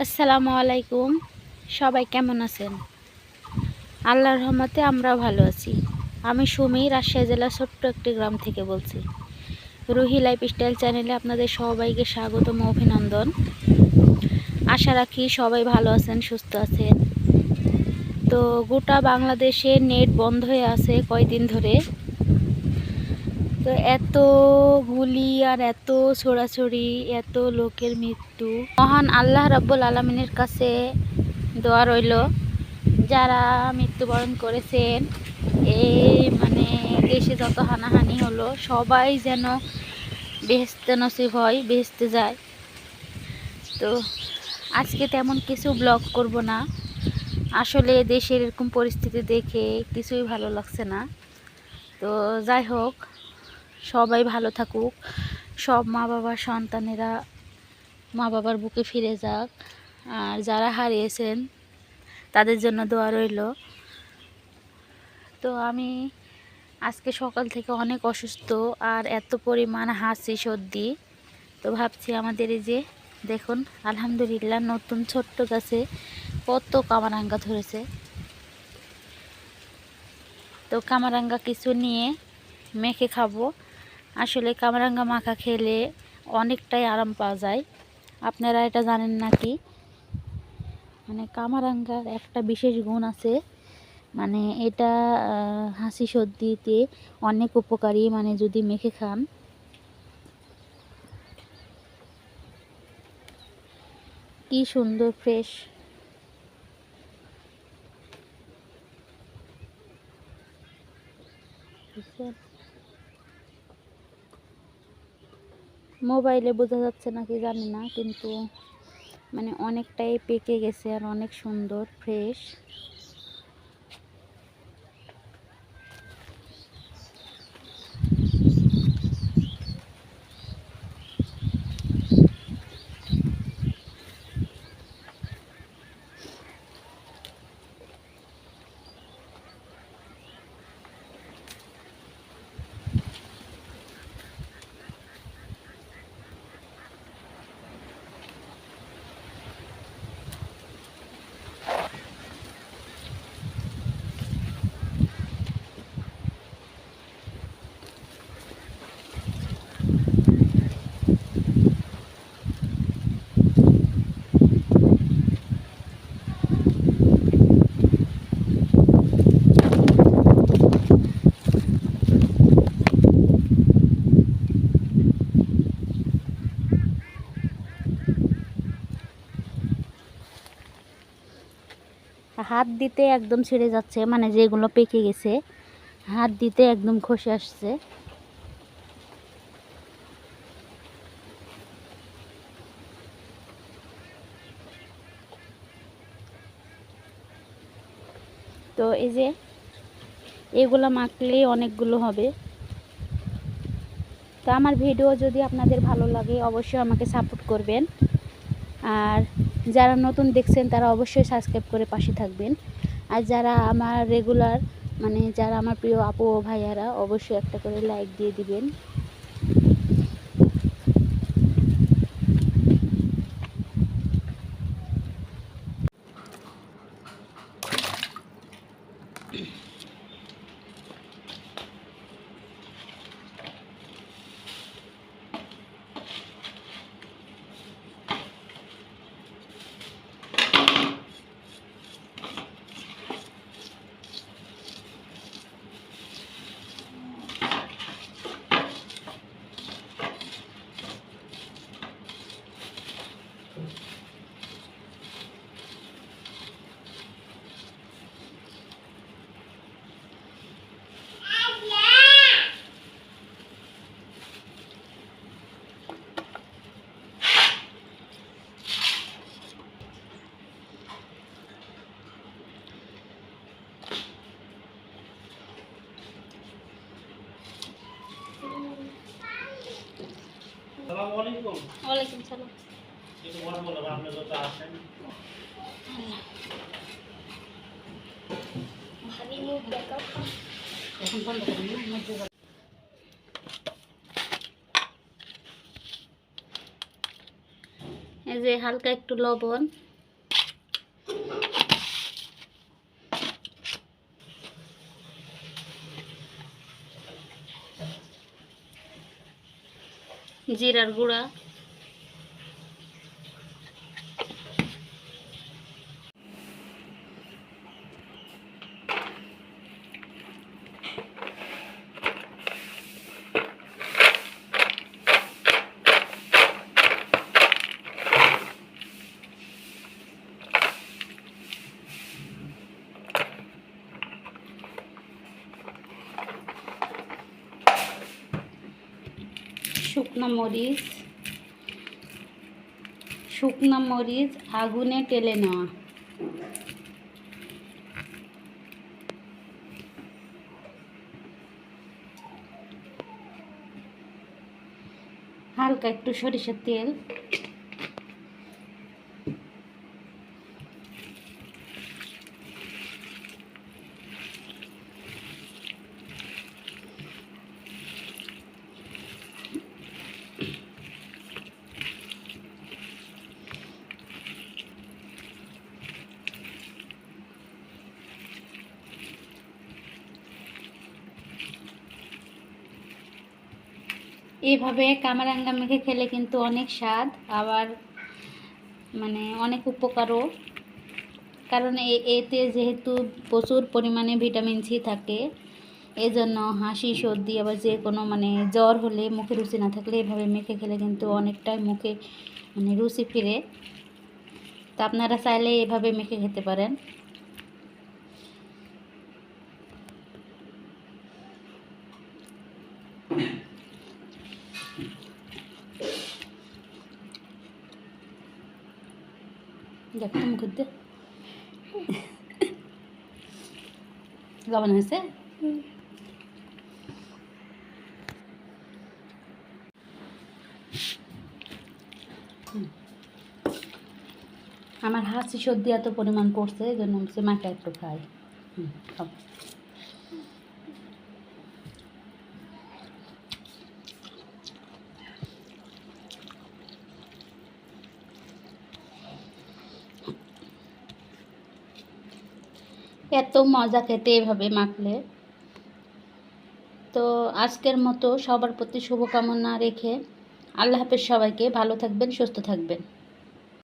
আসসালামু আলাইকুম। সবাই কেমন আছেন? আল্লাহর রহমতে আমরাও ভালো আছি। আমি সুমি, রাজশাহী জেলার ছোট্ট একটি গ্রাম থেকে বলছি। রুহি লাইফস্টাইল চ্যানেলে আপনাদের সবাইকে স্বাগতম ও অভিনন্দন। আশা রাখি সবাই ভালো আছেন, সুস্থ আছেন। তো গোটা বাংলাদেশে নেট বন্ধ হয়ে আছে কয়দিন ধরে। তো এত গুলি আর এত ছোড়াছড়ি, এত লোকের মৃত্যু। মহান আল্লাহ রাব্বুল আলামিনের কাছে দোয়া রইল, যারা মৃত্যুবরণ করেছেন এই দেশে যত হানাহানি হলো, সবাই যেন বেহেশতে নসিব হয়, বেহেশতে যায়। তো আজকে তেমন কিছু ব্লগ করব না, আসলে দেশের এরকম পরিস্থিতি দেখে কিছুই ভালো লাগছে না। তো যাই হোক, সবাই ভালো থাকুক, সব মা বাবার সন্তানেরা মা বাবার বুকে ফিরে যাক, আর যারা হারিয়েছেন তাদের জন্য দোয়া রইল। তো আমি আজকে সকাল থেকে অনেক অসুস্থ, আর এত পরিমাণ হাঁচি সর্দি। তো ভাবছি আমাদের এই যে দেখুন, আলহামদুলিল্লাহ নতুন ছোট্ট গাছে কত কামরাঙ্গা ধরেছে। তো কামরাঙ্গা কিছু নিয়ে মেখে খাবো। আসলে কামরাঙ্গা মাখা খেলে অনেকটাই আরাম পাওয়া যায়। আপনারা এটা জানেন নাকি? কামরাঙ্গার একটা বিশেষ গুণ আছে, এটা হাঁচি সর্দিতে অনেক উপকারী, যদি মেখে খান। কি সুন্দর ফ্রেশ। মোবাইলে বোঝা যাচ্ছে নাকি জানি না, কিন্তু অনেকটাই পেকে গেছে আর অনেক সুন্দর ফ্রেশ। হাত দিতে একদম ছিঁড়ে যাচ্ছে, যেগুলো পেকে গেছে হাত দিতে একদম খসে আসছে। তো এই যে এগুলো মাখলেই অনেকগুলো হবে। তো আমার ভিডিও যদি আপনাদের ভালো লাগে অবশ্যই আমাকে সাপোর্ট করবেন, আর যারা নতুন দেখছেন তারা অবশ্যই সাবস্ক্রাইব করে পাশে থাকবেন। আর যারা আমার রেগুলার যারা আমার প্রিয় আপু ও ভাইয়ারা, অবশ্যই একটা করে লাইক দিয়ে দিবেন। ওয়ালাইকুম সালাম। এই যে হালকা একটু লবণ, জিরার গুঁড়া, শুকনো মরিচ আগুনে টেলে নেওয়া, হালকা একটু সরিষার তেল, এভাবে কামরাঙ্গা মেখে খেলে কিন্তু অনেক স্বাদ, আবার মানে অনেক উপকারও। কারণ এতে যেহেতু প্রচুর পরিমাণে ভিটামিন সি থাকে, এজন্য হাসি সর্দি আবার যে কোনো মানে জ্বর হলে, মুখে রুচি না থাকলে এভাবে মেখে খেলে কিন্তু অনেকটাই মুখে মানে রুচি ফিরে। তা আপনারা চাইলে এভাবে মেখে খেতে পারেন। দেখো মুখে দে লবণ হয়েছে। আমার হাসি সর্দি এত পরিমাণ পড়ছে, এই জন্য হচ্ছে মাটা একটু খাই। খাও। এত মজা খেতে এভাবে মাখলে। তো আজকের মতো সবার প্রতি শুভকামনা রেখে আল্লাহ হাফেজ সবাইকে। ভালো থাকবেন, সুস্থ থাকবেন।